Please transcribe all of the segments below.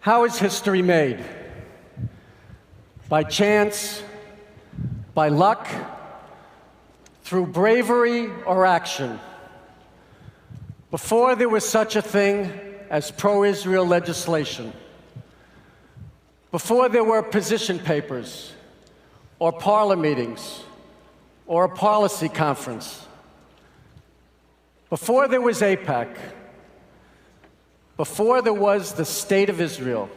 How is history made? By chance, by luck, through bravery or action. Before there was such a thing as pro-Israel legislation, before there were position papers, or parlor meetings, or a policy conference, before there was AIPAC, before there was the State of Israel,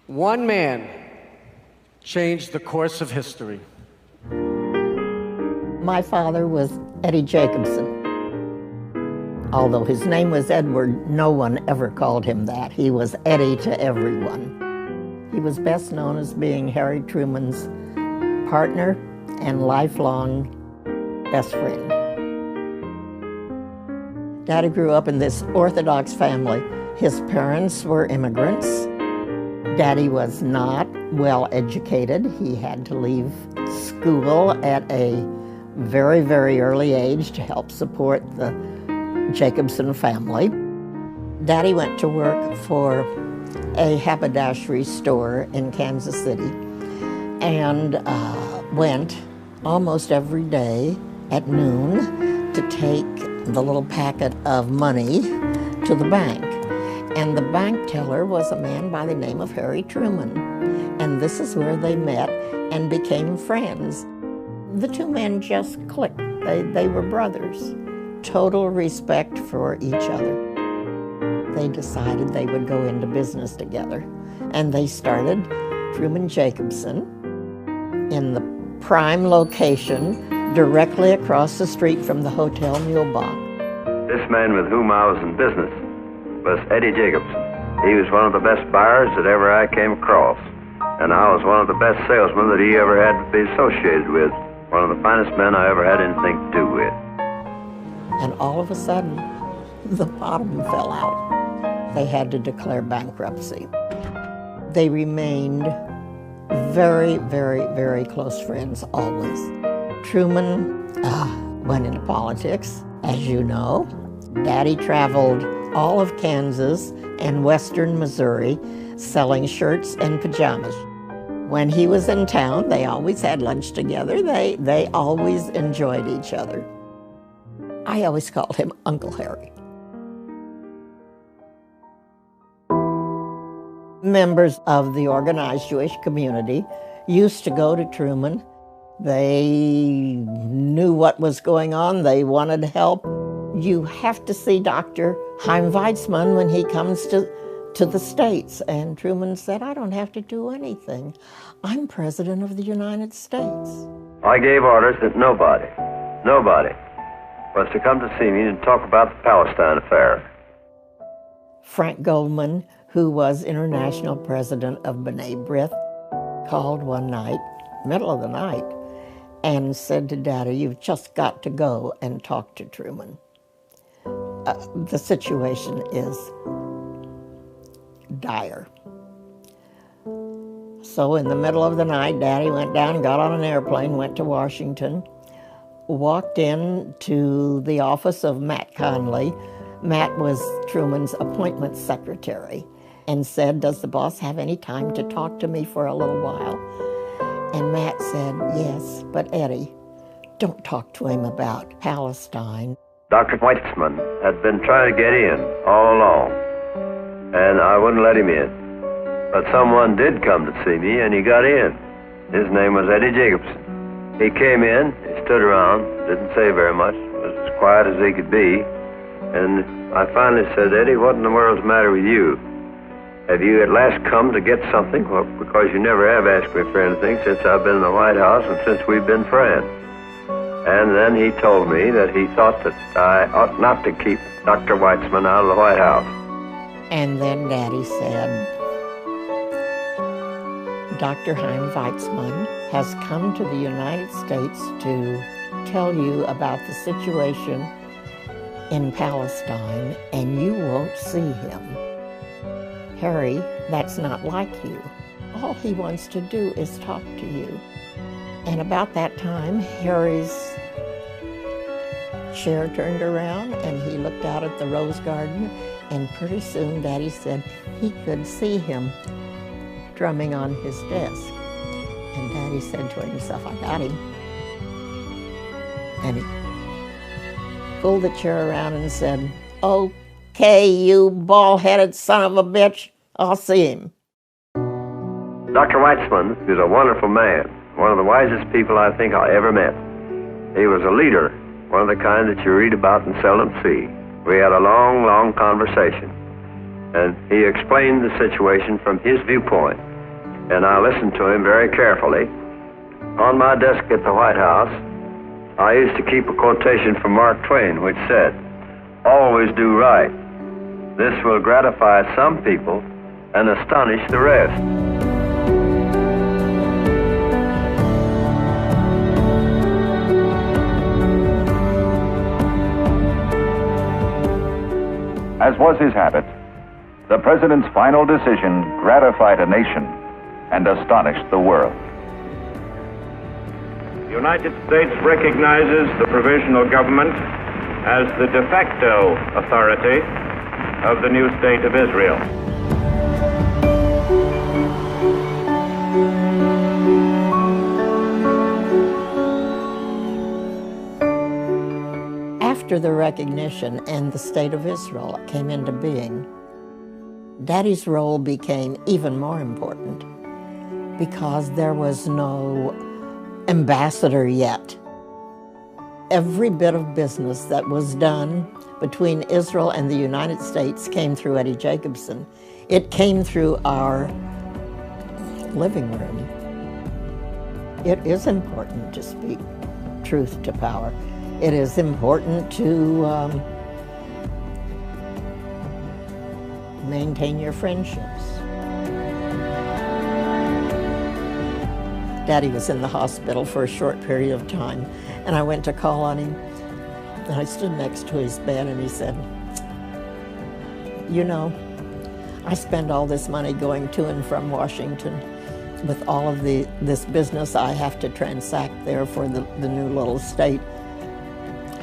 one man changed the course of history. My father was Eddie Jacobson. Although his name was Edward, no one ever called him that. He was Eddie to everyone. He was best known as being Harry Truman's partner and lifelong best friend. Daddy grew up in this Orthodox family. His parents were immigrants. Daddy was not well educated. He had to leave school at a very, very early age to help support the Jacobson family. Daddy went to work for a haberdashery store in Kansas City and went almost every day at noon to take the little packet of money to the bank. And the bank teller was a man by the name of Harry Truman. And this is where they met and became friends. The two men just clicked. They were brothers. Total respect for each other. They decided they would go into business together. And they started Truman Jacobson in the prime location directly across the street from the Hotel Mulebach. This man with whom I was in business was Eddi Jacobson. He was one of the best buyers that ever I came across. And I was one of the best salesmen that he ever had to be associated with. One of the finest men I ever had anything to do with. And all of a sudden, the bottom fell out. They had to declare bankruptcy. They remained very, very, very close friends always. Truman went into politics, as you know. Daddy traveled all of Kansas and western Missouri selling shirts and pajamas. When he was in town, they always had lunch together. They always enjoyed each other. I always called him Uncle Harry. Members of the organized Jewish community used to go to Truman. They knew what was going on. They wanted help. You have to see Dr. Chaim Weizmann when he comes to the States. And Truman said, I don't have to do anything. I'm President of the United States. I gave orders that nobody was to come to see me and talk about the Palestine affair. Frank Goldman, who was international president of B'nai B'rith, called one night, middle of the night, and said to Daddy, you've just got to go and talk to Truman. The situation is dire. So in the middle of the night, Daddy went down, got on an airplane, went to Washington, walked in to the office of Matt Conley. Matt was Truman's appointment secretary, and said, does the boss have any time to talk to me for a little while? And Matt said, yes, but Eddie, don't talk to him about Palestine. Dr. Weizmann had been trying to get in all along, and I wouldn't let him in. But someone did come to see me, and he got in. His name was Eddi Jacobson. He came in, he stood around, didn't say very much, was as quiet as he could be. And I finally said, Eddie, what in the world's the matter with you? Have you at last come to get something? Well, because you never have asked me for anything since I've been in the White House and since we've been friends. And then he told me that he thought that I ought not to keep Dr. Weizmann out of the White House. And then Daddy said, Dr. Chaim Weizmann has come to the United States to tell you about the situation in Palestine, and you won't see him. Harry, that's not like you. All he wants to do is talk to you. And about that time, Harry's chair turned around and he looked out at the rose garden, and pretty soon Daddy said, he could see him drumming on his desk. And Daddy said to himself, I got him. And he pulled the chair around and said, okay, you bald-headed son of a bitch, I'll see him. Dr. Weitzman is a wonderful man, one of the wisest people I think I ever met. He was a leader, one of the kind that you read about and seldom see. We had a long, long conversation, and he explained the situation from his viewpoint, and I listened to him very carefully. On my desk at the White House, I used to keep a quotation from Mark Twain, which said, "Always do right. This will gratify some people and astonish the rest." As was his habit, the president's final decision gratified a nation and astonished the world. The United States recognizes the provisional government as the de facto authority of the new state of Israel. After the recognition and the State of Israel came into being, Daddy's role became even more important because there was no ambassador yet. Every bit of business that was done between Israel and the United States came through Eddi Jacobson. It came through our living room. It is important to speak truth to power. It is important to maintain your friendships. Daddy was in the hospital for a short period of time, and I went to call on him, and I stood next to his bed, and he said, you know, I spend all this money going to and from Washington with all of this business I have to transact there for the new little state.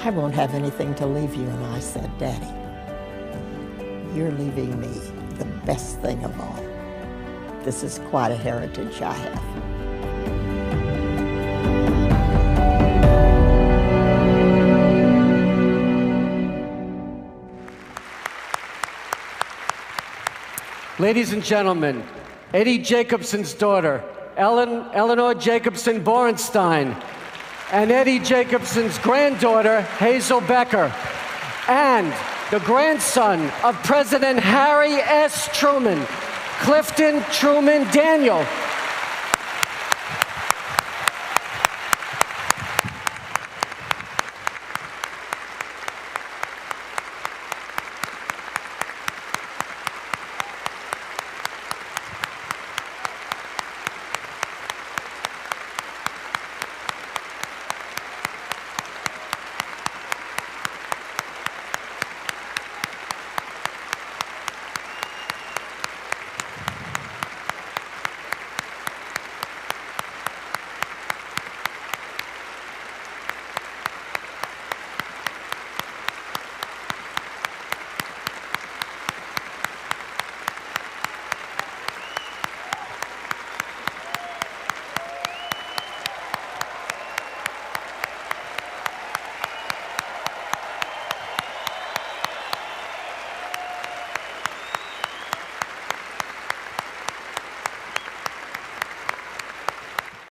I won't have anything to leave you. And I said, Daddy, you're leaving me the best thing of all. This is quite a heritage I have. Ladies and gentlemen, Eddi Jacobson's daughter, Eleanor Jacobson Borenstein, and Eddi Jacobson's granddaughter, Hazel Becker, and the grandson of President Harry S. Truman, Clifton Truman Daniel,